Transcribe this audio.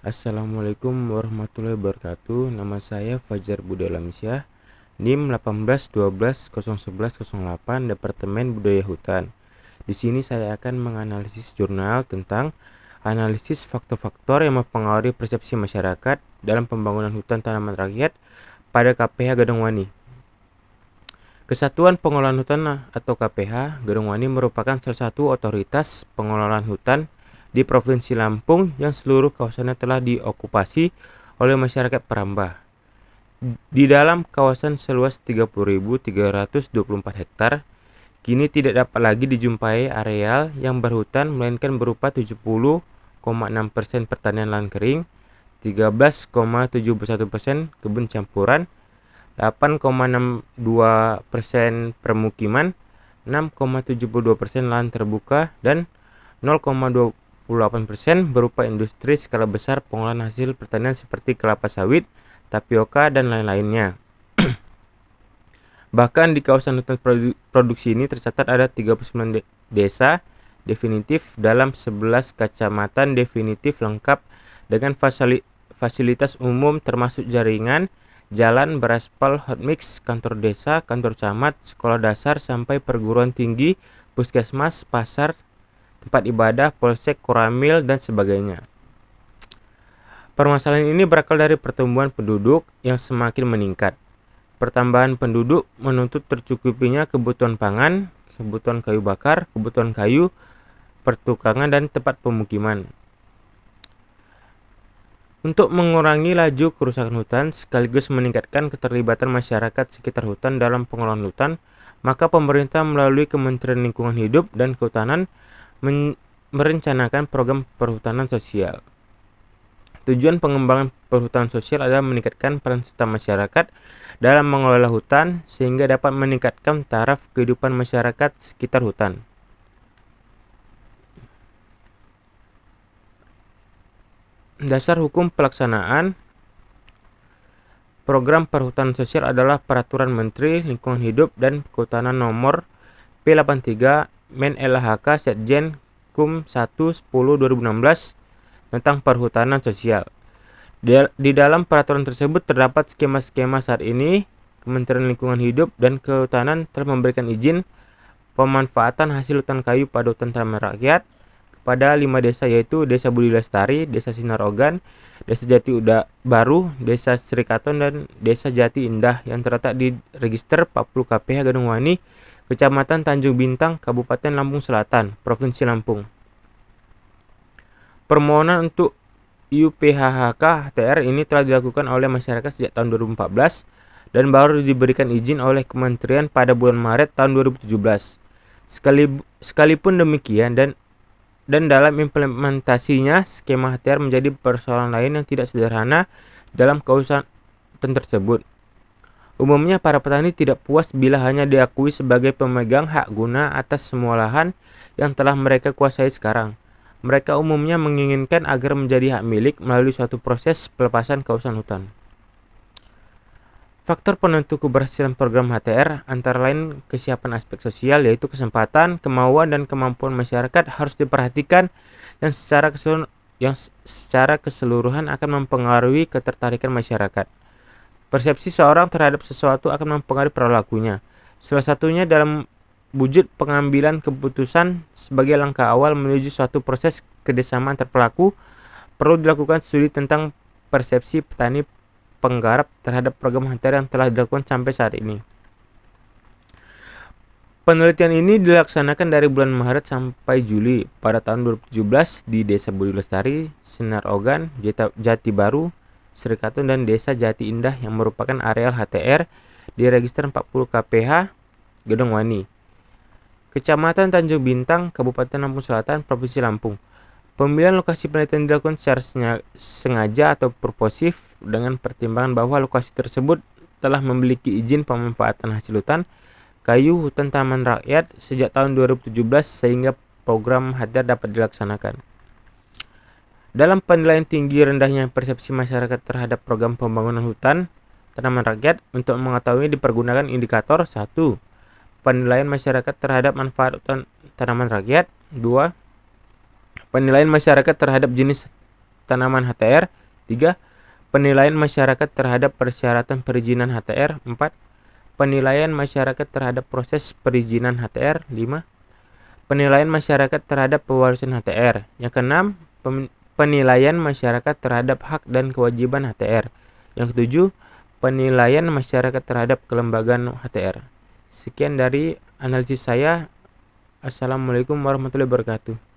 Assalamualaikum warahmatullahi wabarakatuh. Nama saya Fajar Budi Alamsyah, NIM 1812011108, Departemen Budaya Hutan. Di sini saya akan menganalisis jurnal tentang analisis faktor-faktor yang mempengaruhi persepsi masyarakat dalam pembangunan hutan tanaman rakyat pada KPH Gedongwani. Kesatuan Pengelolaan Hutan atau KPH Gedongwani merupakan salah satu otoritas pengelolaan hutan di Provinsi Lampung yang seluruh kawasannya telah diokupasi oleh masyarakat Perambah. Di dalam kawasan seluas 30.324 hektar, kini tidak dapat lagi dijumpai areal yang berhutan melainkan berupa 70,6% pertanian lahan kering, 13,71% kebun campuran, 8,62% permukiman, 6,72% lahan terbuka, dan 0,28% berupa industri skala besar pengolahan hasil pertanian seperti kelapa sawit, tapioka, dan lain-lainnya. Bahkan di kawasan hutan produksi ini tercatat ada 39 desa definitif dalam 11 kecamatan definitif lengkap dengan fasilitas umum termasuk jaringan, jalan beraspal hotmix, kantor desa, kantor camat, sekolah dasar sampai perguruan tinggi, puskesmas, pasar, tempat ibadah, polsek, koramil, dan sebagainya. Permasalahan ini berakar dari pertumbuhan penduduk yang semakin meningkat. Pertambahan penduduk menuntut tercukupinya kebutuhan pangan, kebutuhan kayu bakar, kebutuhan kayu, pertukangan, dan tempat pemukiman. Untuk mengurangi laju kerusakan hutan sekaligus meningkatkan keterlibatan masyarakat sekitar hutan dalam pengelolaan hutan, maka pemerintah melalui Kementerian Lingkungan Hidup dan Kehutanan merencanakan program perhutanan sosial. Tujuan pengembangan perhutanan sosial adalah meningkatkan peran serta masyarakat dalam mengelola hutan sehingga dapat meningkatkan taraf kehidupan masyarakat sekitar hutan. Dasar hukum pelaksanaan program perhutanan sosial adalah Peraturan Menteri Lingkungan Hidup dan Kehutanan Nomor P83 Men LHK Setjen Kum 1/10/2016 tentang perhutanan sosial. Di dalam peraturan tersebut terdapat skema-skema. Saat ini Kementerian Lingkungan Hidup dan Kehutanan telah memberikan izin pemanfaatan hasil hutan kayu pada hutan tanaman rakyat kepada 5 desa, yaitu Desa Budi Lestari, Desa Sinar Ogan, Desa Jati Baru, Desa Srikaton, dan Desa Jati Indah yang terletak di Register 40 KPH Gedongwani, Kecamatan Tanjung Bintang, Kabupaten Lampung Selatan, Provinsi Lampung. Permohonan untuk UPHHK HTR ini telah dilakukan oleh masyarakat sejak tahun 2014 dan baru diberikan izin oleh Kementerian pada bulan Maret tahun 2017. Sekalipun demikian dan dalam implementasinya, skema HTR menjadi persoalan lain yang tidak sederhana dalam kawasan tersebut. Umumnya para petani tidak puas bila hanya diakui sebagai pemegang hak guna atas semua lahan yang telah mereka kuasai sekarang. Mereka umumnya menginginkan agar menjadi hak milik melalui suatu proses pelepasan kawasan hutan. Faktor penentu keberhasilan program HTR antara lain kesiapan aspek sosial, yaitu kesempatan, kemauan, dan kemampuan masyarakat harus diperhatikan yang secara keseluruhan akan mempengaruhi ketertarikan masyarakat. Persepsi seorang terhadap sesuatu akan mempengaruhi perilakunya. Salah satunya dalam wujud pengambilan keputusan sebagai langkah awal menuju suatu proses kerjasama antar pelaku, perlu dilakukan studi tentang persepsi petani penggarap terhadap program HTR yang telah dilakukan sampai saat ini. Penelitian ini dilaksanakan dari bulan Maret sampai Juli pada tahun 2017 di Desa Budi Lestari, Sinar Ogan, Jati Baru, Srikaton, dan Desa Jati Indah yang merupakan areal HTR di Register 40 KPH Gedongwani, Kecamatan Tanjung Bintang, Kabupaten Lampung Selatan, Provinsi Lampung. Pemilihan lokasi penelitian dilakukan secara sengaja atau purposif dengan pertimbangan bahwa lokasi tersebut telah memiliki izin pemanfaatan hasil hutan kayu hutan taman rakyat sejak tahun 2017 sehingga program HTR dapat dilaksanakan. Dalam penilaian tinggi rendahnya persepsi masyarakat terhadap program pembangunan hutan tanaman rakyat, untuk mengetahui dipergunakan indikator 1. Penilaian masyarakat terhadap manfaat hutan tanaman rakyat. 2. Penilaian masyarakat terhadap jenis tanaman HTR. 3. Penilaian masyarakat terhadap persyaratan perizinan HTR. 4. Penilaian masyarakat terhadap proses perizinan HTR. 5. Penilaian masyarakat terhadap pewarisan HTR. Yang keenam, penilaian masyarakat terhadap hak dan kewajiban HTR. Yang ketujuh, penilaian masyarakat terhadap kelembagaan HTR. Sekian dari analisis saya. Assalamualaikum warahmatullahi wabarakatuh.